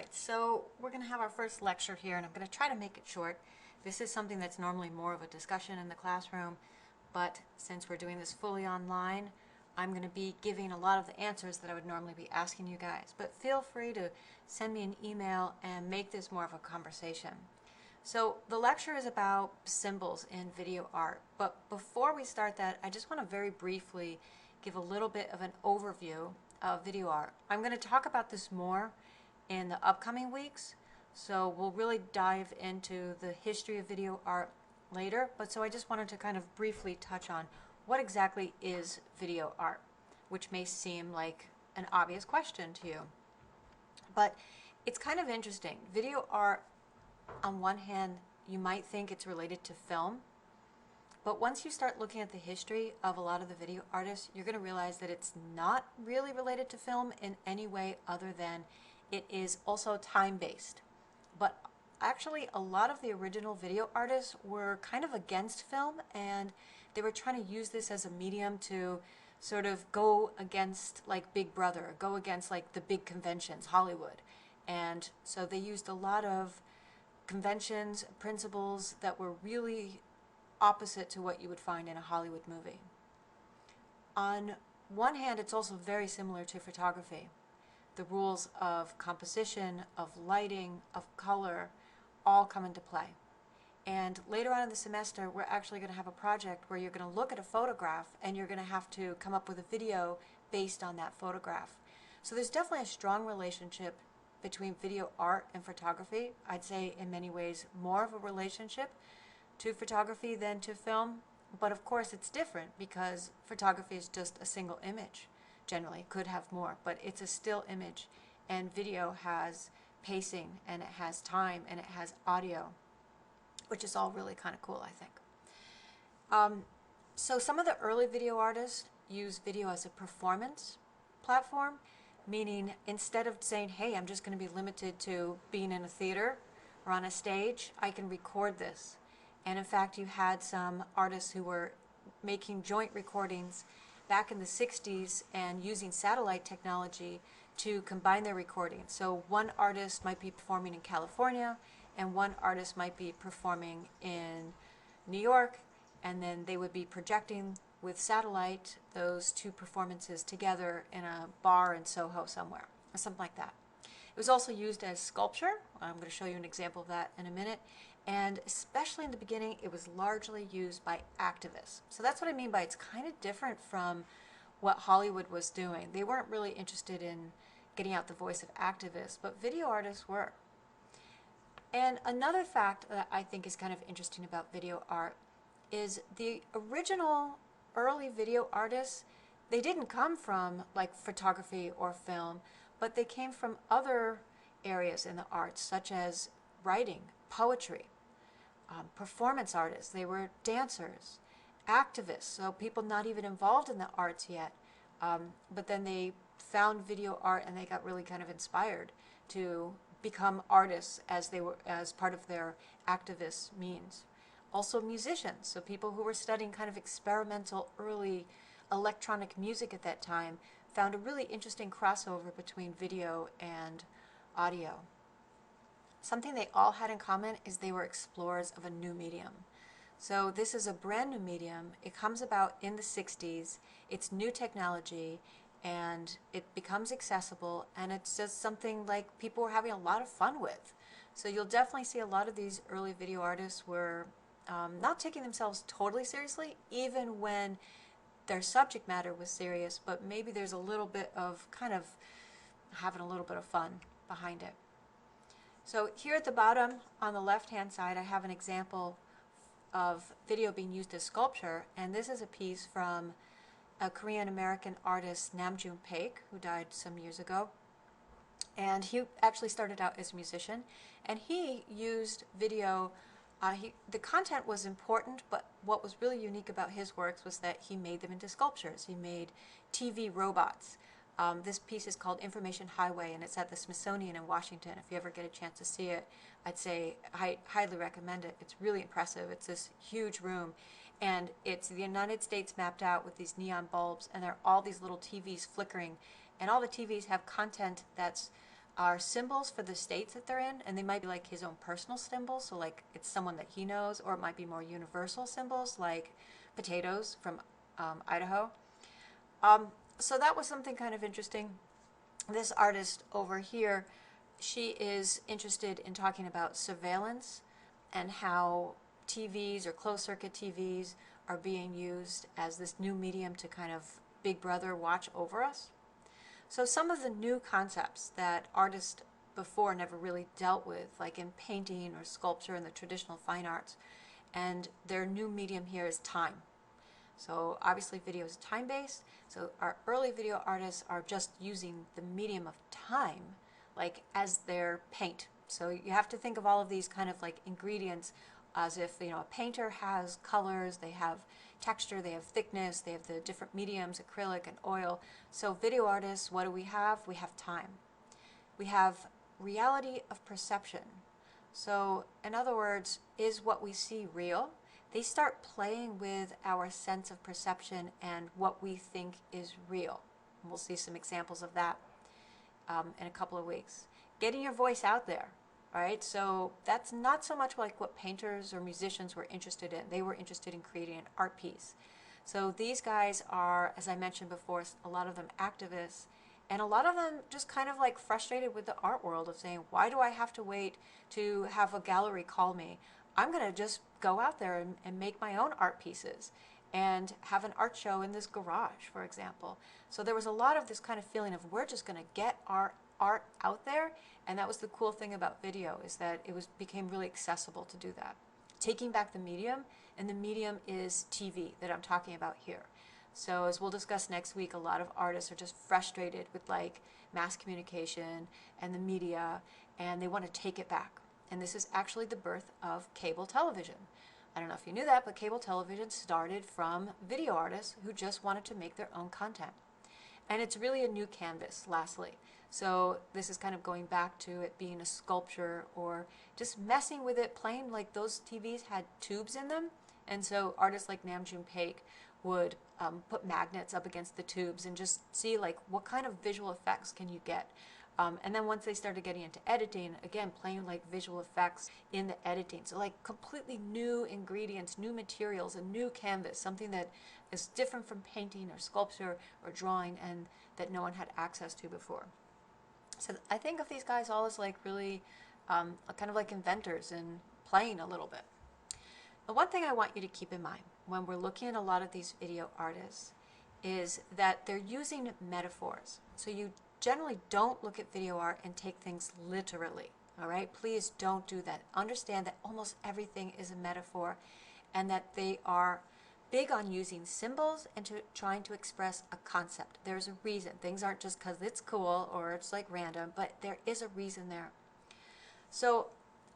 Alright, so we're going to have our first lecture here, and I'm going to try to make it short. This is something that's normally more of a discussion in the classroom, but since we're doing this fully online, I'm going to be giving a lot of the answers that I would normally be asking you guys. But feel free to send me an email and make this more of a conversation. So the lecture is about symbols in video art, but before we start that, I just want to very briefly give a little bit of an overview of video art. I'm going to talk about this more in the upcoming weeks, so we'll really dive into the history of video art later, but so I just wanted to kind of briefly touch on what exactly is video art, which may seem like an obvious question to you. But it's kind of interesting. Video art, on one hand, you might think it's related to film, but once you start looking at the history of a lot of the video artists, you're going to realize that it's not really related to film in any way other than it is also time-based. But actually, a lot of the original video artists were kind of against film, and they were trying to use this as a medium to sort of go against like Big Brother, go against like the big conventions, Hollywood. And so they used a lot of conventions, principles that were really opposite to what you would find in a Hollywood movie. On one hand, it's also very similar to photography. The rules of composition, of lighting, of color, all come into play. And later on in the semester, we're actually going to have a project where you're going to look at a photograph and you're going to have to come up with a video based on that photograph. So there's definitely a strong relationship between video art and photography. I'd say in many ways more of a relationship to photography than to film. But of course it's different because photography is just a single image. Generally, could have more, but it's a still image, and video has pacing, and it has time, and it has audio, which is all really kind of cool, I think. So some of the early video artists use video as a performance platform, meaning instead of saying, hey, I'm just going to be limited to being in a theater or on a stage, I can record this. And in fact, you had some artists who were making joint recordings back in the 60s and using satellite technology to combine their recordings. So one artist might be performing in California and one artist might be performing in New York, and then they would be projecting with satellite those two performances together in a bar in Soho somewhere, or something like that. It was also used as sculpture. I'm going to show you an example of that in a minute. And especially in the beginning, it was largely used by activists. So that's what I mean by it's kind of different from what Hollywood was doing. They weren't really interested in getting out the voice of activists, but video artists were. And another fact that I think is kind of interesting about video art is the original early video artists, they didn't come from like photography or film, but they came from other areas in the arts, such as writing, poetry, performance artists. They were dancers, activists, so people not even involved in the arts yet, but then they found video art and they got really kind of inspired to become artists as part of their activist means. Also musicians, so people who were studying kind of experimental early electronic music at that time found a really interesting crossover between video and audio. Something they all had in common is they were explorers of a new medium. So this is a brand new medium. It comes about in the 60s. It's new technology, and it becomes accessible, and it's just something like people were having a lot of fun with. So you'll definitely see a lot of these early video artists were not taking themselves totally seriously, even when their subject matter was serious, but maybe there's a little bit of kind of having a little bit of fun behind it. So here at the bottom on the left-hand side, I have an example of video being used as sculpture, and this is a piece from a Korean-American artist, Namjoon Paik, who died some years ago. And he actually started out as a musician, and he used video. The content was important, but what was really unique about his works was that he made them into sculptures. He made TV robots. This piece is called Information Highway, and it's at the Smithsonian in Washington. If you ever get a chance to see it, I'd say I highly recommend it. It's really impressive. It's this huge room, and it's the United States mapped out with these neon bulbs, and there are all these little TVs flickering, and all the TVs have content that's are symbols for the states that they're in, and they might be like his own personal symbols, so like it's someone that he knows, or it might be more universal symbols like potatoes from Idaho. So that was something kind of interesting. This artist over here, she is interested in talking about surveillance and how TVs or closed circuit TVs are being used as this new medium to kind of Big Brother watch over us. So some of the new concepts that artists before never really dealt with, like in painting or sculpture in the traditional fine arts, and their new medium here is time. So obviously video is time-based, so our early video artists are just using the medium of time like as their paint. So you have to think of all of these kind of like ingredients as if, you know, a painter has colors, they have texture, they have thickness, they have the different mediums, acrylic and oil. So video artists, what do we have? We have time. We have reality of perception. So in other words, is what we see real? They start playing with our sense of perception and what we think is real. And we'll see some examples of that in a couple of weeks. Getting your voice out there, right? So that's not so much like what painters or musicians were interested in. They were interested in creating an art piece. So these guys are, as I mentioned before, a lot of them activists, and a lot of them just kind of like frustrated with the art world of saying, why do I have to wait to have a gallery call me? I'm going to just go out there and make my own art pieces and have an art show in this garage, for example. So there was a lot of this kind of feeling of we're just going to get our art out there, and that was the cool thing about video, is that it became really accessible to do that. Taking back the medium, and the medium is TV that I'm talking about here. So as we'll discuss next week, a lot of artists are just frustrated with like mass communication and the media, and they want to take it back. And this is actually the birth of cable television. I don't know if you knew that, but cable television started from video artists who just wanted to make their own content. And it's really a new canvas, lastly. So this is kind of going back to it being a sculpture or just messing with it, playing like those TVs had tubes in them. And so artists like Nam June Paik would put magnets up against the tubes and just see like what kind of visual effects can you get. And then once they started getting into editing, again, playing like visual effects in the editing. So like completely new ingredients, new materials, a new canvas, something that is different from painting or sculpture or drawing and that no one had access to before. So I think of these guys all as like really kind of like inventors and playing a little bit. The one thing I want you to keep in mind when we're looking at a lot of these video artists is that they're using metaphors. So you generally don't look at video art and take things literally, all right? Please don't do that. Understand that almost everything is a metaphor and that they are big on using symbols and trying to express a concept. There's a reason. Things aren't just because it's cool or it's like random, but there is a reason there. So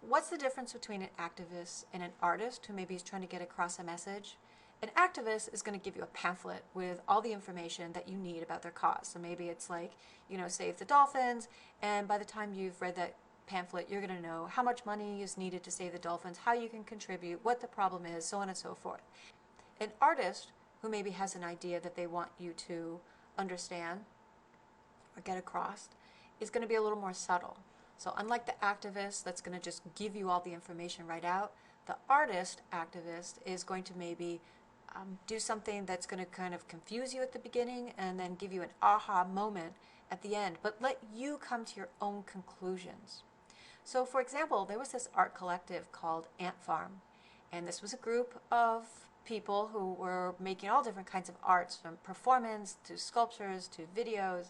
what's the difference between an activist and an artist who maybe is trying to get across a message? An activist is going to give you a pamphlet with all the information that you need about their cause. So maybe it's like, you know, save the dolphins, and by the time you've read that pamphlet, you're going to know how much money is needed to save the dolphins, how you can contribute, what the problem is, so on and so forth. An artist who maybe has an idea that they want you to understand or get across is going to be a little more subtle. So unlike the activist that's going to just give you all the information right out, the artist activist is going to maybe do something that's going to kind of confuse you at the beginning and then give you an aha moment at the end, but let you come to your own conclusions. So for example, there was this art collective called Ant Farm, and this was a group of people who were making all different kinds of arts, from performance to sculptures to videos,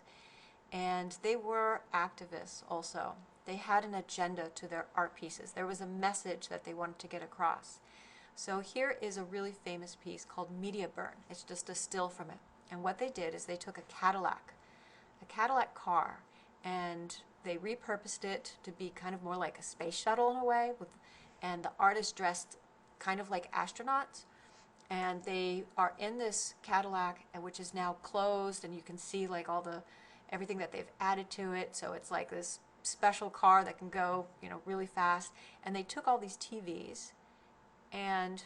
and they were activists also. They had an agenda to their art pieces. There was a message that they wanted to get across. So here is a really famous piece called Media Burn. It's just a still from it. And what they did is they took a Cadillac car, and they repurposed it to be kind of more like a space shuttle in a way, and the artist dressed kind of like astronauts. And they are in this Cadillac, which is now closed, and you can see like everything that they've added to it. So it's like this special car that can go, you know, really fast. And they took all these TVs, and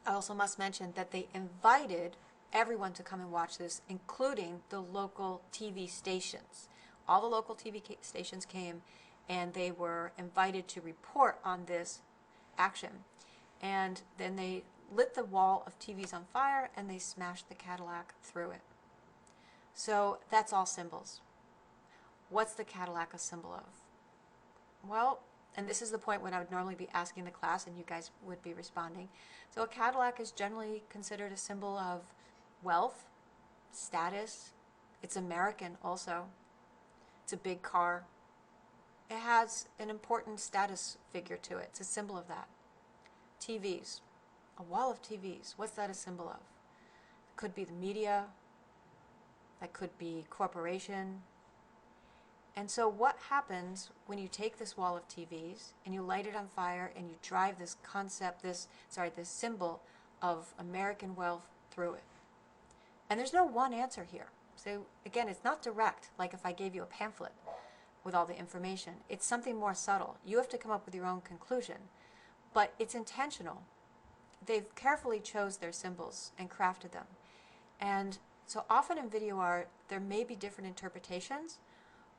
I also must mention that they invited everyone to come and watch this, including the local TV stations, all the local TV stations came, and they were invited to report on this action. And then they lit the wall of TVs on fire, and they smashed the Cadillac through it. So that's all symbols. What's the Cadillac a symbol of? Well, and this is the point when I would normally be asking the class and you guys would be responding. So a Cadillac is generally considered a symbol of wealth, status. It's American also. It's a big car. It has an important status figure to it. It's a symbol of that. TVs. A wall of TVs. What's that a symbol of? It could be the media. That could be corporation. And so what happens when you take this wall of TVs and you light it on fire and you drive this concept, this symbol of American wealth through it? And there's no one answer here. So again, it's not direct, like if I gave you a pamphlet with all the information. It's something more subtle. You have to come up with your own conclusion. But it's intentional. They've carefully chose their symbols and crafted them. And so often in video art, there may be different interpretations,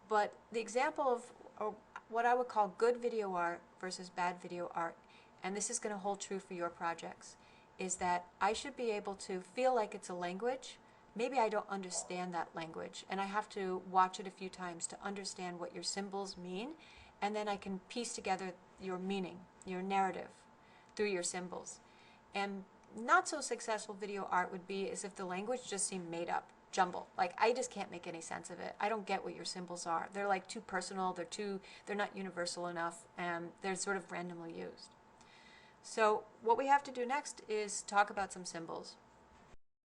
but the example of what I would call good video art versus bad video art, and this is going to hold true for your projects, is that I should be able to feel like it's a language. Maybe I don't understand that language, and I have to watch it a few times to understand what your symbols mean, and then I can piece together your meaning, your narrative, through your symbols. And not so successful video art would be as if the language just seemed made up, jumble. Like, I just can't make any sense of it. I don't get what your symbols are. They're like too personal, they're not universal enough, and they're sort of randomly used. So what we have to do next is talk about some symbols.